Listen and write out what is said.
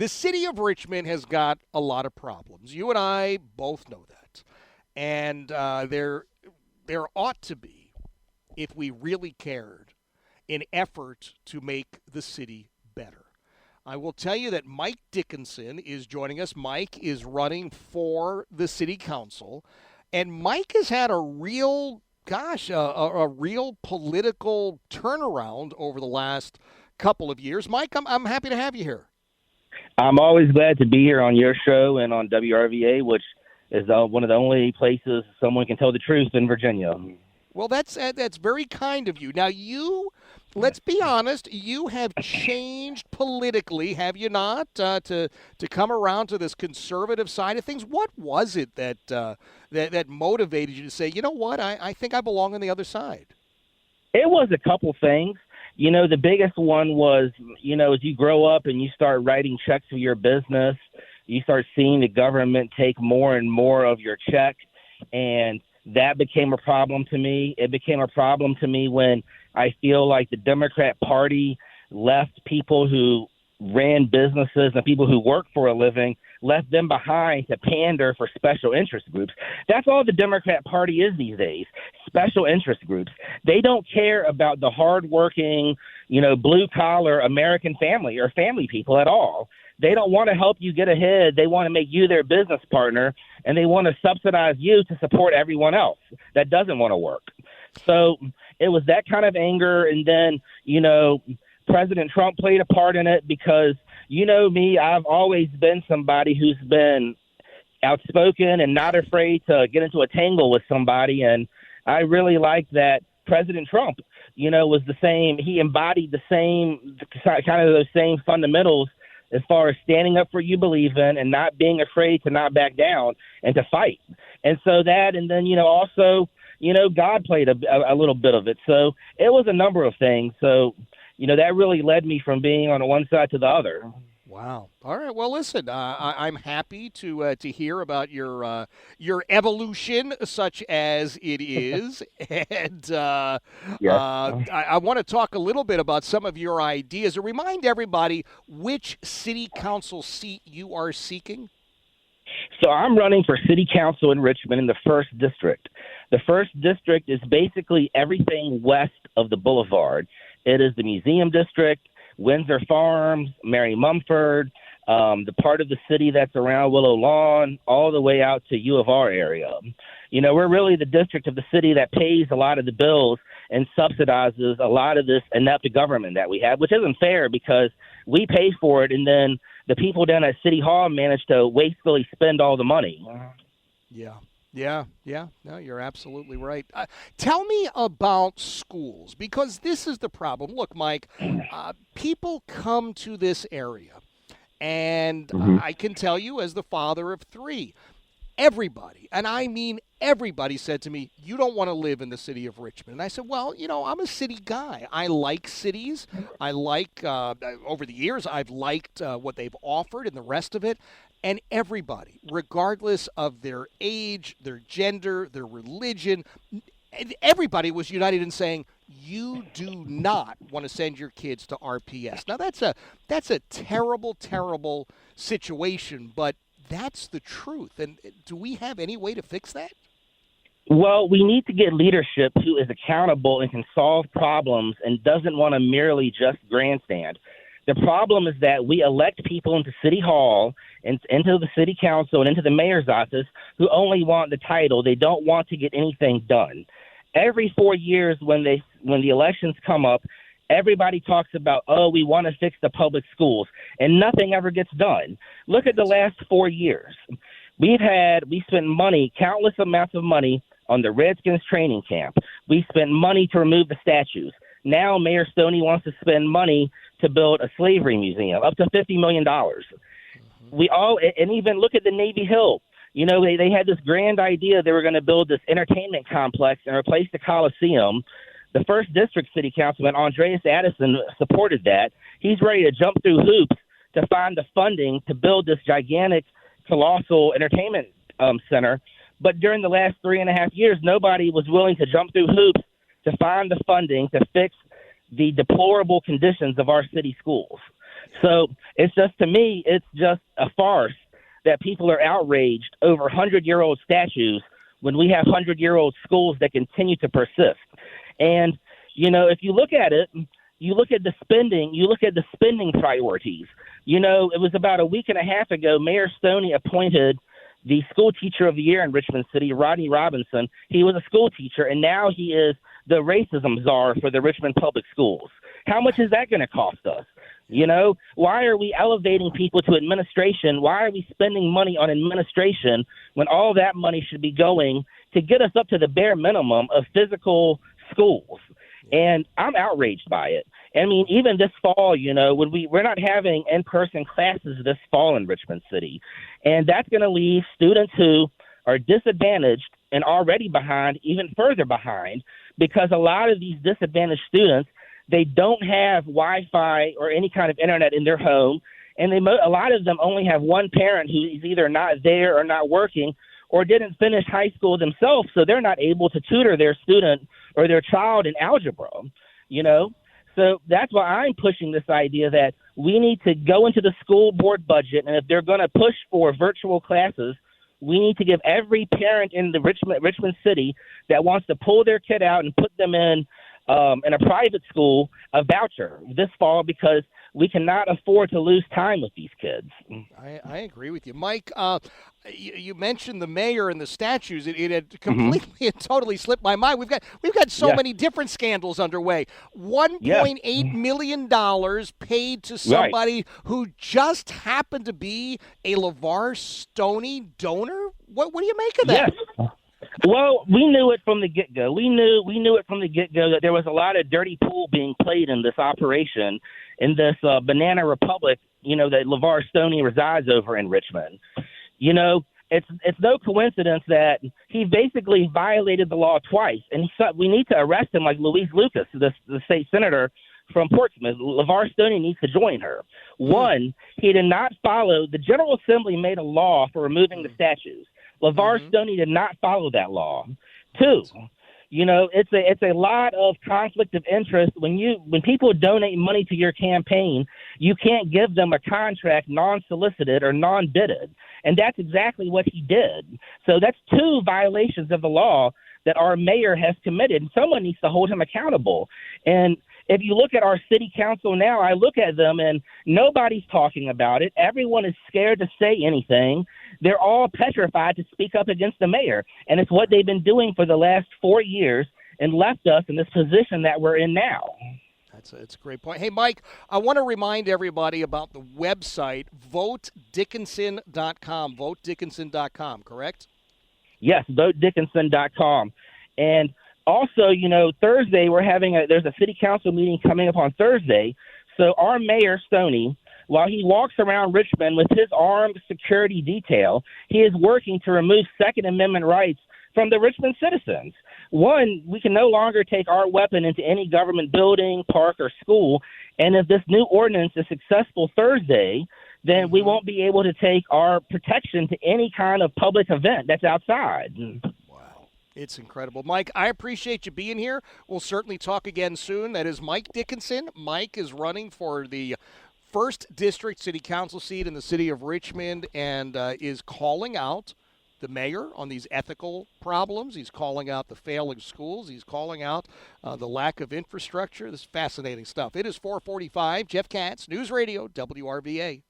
the city of Richmond has got a lot of problems. You and I both know that. And there ought to be, if we really cared, an effort to make the city better. I will tell you that Mike Dickinson is joining us. Mike is running for the city council, and Mike has had a real, a real political turnaround over the last couple of years. Mike, I'm happy to have you here. I'm always glad to be here on your show and on WRVA, which is one of the only places someone can tell the truth in Virginia. Well, that's very kind of you. Now, let's be honest, you have changed politically, have you not, to come around to this conservative side of things? What was it that motivated you to say, you know what, I think I belong on the other side? It was a couple things. The biggest one was, as you grow up and you start writing checks for your business, you start seeing the government take more and more of your check, and that became a problem to me. It became a problem to me when I feel like the Democrat Party left people who ran businesses and people who work for a living, left them behind to pander for special interest groups. That's all the Democrat Party is these days, special interest groups. They don't care about the hardworking, blue-collar American family or family people at all. They don't want to help you get ahead. They want to make you their business partner, and they want to subsidize you to support everyone else that doesn't want to work. So it was that kind of anger. And then, President Trump played a part in it because, me, I've always been somebody who's been outspoken and not afraid to get into a tangle with somebody. And I really like that President Trump, was the same. He embodied the same kind of those same fundamentals as far as standing up for what you believe in and not being afraid to not back down and to fight. And so that, and then, also, God played a little bit of it. So it was a number of things. So, that really led me from being on one side to the other. Wow. All right. Well, listen, I'm happy to hear about your evolution, such as it is, and Yes. I want to talk a little bit about some of your ideas. To remind everybody which city council seat you are seeking. So I'm running for city council in Richmond in the 1st district. The 1st district is basically everything west of the boulevard. It is the museum district, Windsor Farms, Mary Mumford, the part of the city that's around Willow Lawn, all the way out to U of R area. We're really the district of the city that pays a lot of the bills and subsidizes a lot of this inept government that we have, which isn't fair because we pay for it, and then the people down at City Hall manage to wastefully spend all the money. Yeah. No, you're absolutely right. Tell me about schools, because this is the problem. Look, Mike, people come to this area, and I can tell you as the father of 3, everybody, and I mean everybody, said to me, you don't want to live in the city of Richmond. And I said, well, I'm a city guy. I like cities. I like, over the years, I've liked what they've offered and the rest of it. And everybody, regardless of their age, their gender, their religion, everybody was united in saying, you do not want to send your kids to RPS. Now, that's a terrible, terrible situation, but that's the truth. And do we have any way to fix that? Well, we need to get leadership who is accountable and can solve problems and doesn't want to merely just grandstand. The problem is that we elect people into City Hall and into the city council and into the mayor's office who only want the title. They don't want to get anything done. Every 4 years when the elections come up, everybody talks about, we want to fix the public schools, and nothing ever gets done. Look at the last 4 years. We spent money, countless amounts of money, on the Redskins training camp. We spent money to remove the statues. Now Mayor Stoney wants to spend money to build a slavery museum, up to $50 million. And even look at the Navy Hill. They had this grand idea they were going to build this entertainment complex and replace the Coliseum. The 1st District City Councilman, Andreas Addison, supported that. He's ready to jump through hoops to find the funding to build this gigantic, colossal entertainment center. But during the last 3.5 years, nobody was willing to jump through hoops to find the funding to fix the deplorable conditions of our city schools. So it's just, to me, it's just a farce that people are outraged over 100-year-old statues when we have 100-year-old schools that continue to persist. And, if you look at it, you look at the spending priorities. It was about a week and a half ago, Mayor Stoney appointed the school teacher of the year in Richmond City, Rodney Robinson. He was a school teacher, and now he is the racism czar for the Richmond Public Schools. How much is that going to cost us? Why are we elevating people to administration? Why are we spending money on administration when all that money should be going to get us up to the bare minimum of physical schools? And I'm outraged by it. I mean, even this fall, when we're not having in-person classes this fall in Richmond City, and that's going to leave students who are disadvantaged and already behind even further behind, because a lot of these disadvantaged students, they don't have Wi-Fi or any kind of internet in their home, and a lot of them only have one parent who is either not there or not working or didn't finish high school themselves, so they're not able to tutor their student or their child in algebra, So that's why I'm pushing this idea that we need to go into the school board budget, and if they're going to push for virtual classes, we need to give every parent in the Richmond City that wants to pull their kid out and put them in a private school a voucher this fall, because we cannot afford to lose time with these kids. I agree with you. Mike, you mentioned the mayor and the statues. It had completely and totally slipped my mind. We've got so many different scandals underway. $1.8 million paid to somebody who just happened to be a LeVar Stoney donor? What do you make of that? Yes. Well, we knew it from the get-go. We knew it from the get-go that there was a lot of dirty pool being played in this operation, in this banana republic, that LeVar Stoney resides over in Richmond. It's no coincidence that he basically violated the law twice, and we need to arrest him like Louise Lucas, the state senator from Portsmouth. LeVar Stoney needs to join her. One, he did not follow – the General Assembly made a law for removing the statues. LeVar Stoney did not follow that law. Two, it's a lot of conflict of interest. When people donate money to your campaign, you can't give them a contract non-solicited or non-bidded. And that's exactly what he did. So that's two violations of the law that our mayor has committed. Someone needs to hold him accountable. And if you look at our city council now, I look at them and nobody's talking about it. Everyone is scared to say anything. They're all petrified to speak up against the mayor. And it's what they've been doing for the last 4 years and left us in this position that we're in now. That's a great point. Hey, Mike, I want to remind everybody about the website, votedickinson.com, votedickinson.com, correct? Yes, votedickinson.com. And also, Thursday there's a city council meeting coming up on Thursday. So our mayor, Stoney, while he walks around Richmond with his armed security detail, he is working to remove Second Amendment rights from the Richmond citizens. One, we can no longer take our weapon into any government building, park, or school. And if this new ordinance is successful Thursday, then we won't be able to take our protection to any kind of public event that's outside. Wow. It's incredible. Mike, I appreciate you being here. We'll certainly talk again soon. That is Mike Dickinson. Mike is running for the 1st District City Council seat in the city of Richmond and is calling out the mayor on these ethical problems. He's calling out the failing schools. He's calling out the lack of infrastructure. This is fascinating stuff. It is 4:45. Jeff Katz, News Radio, WRVA.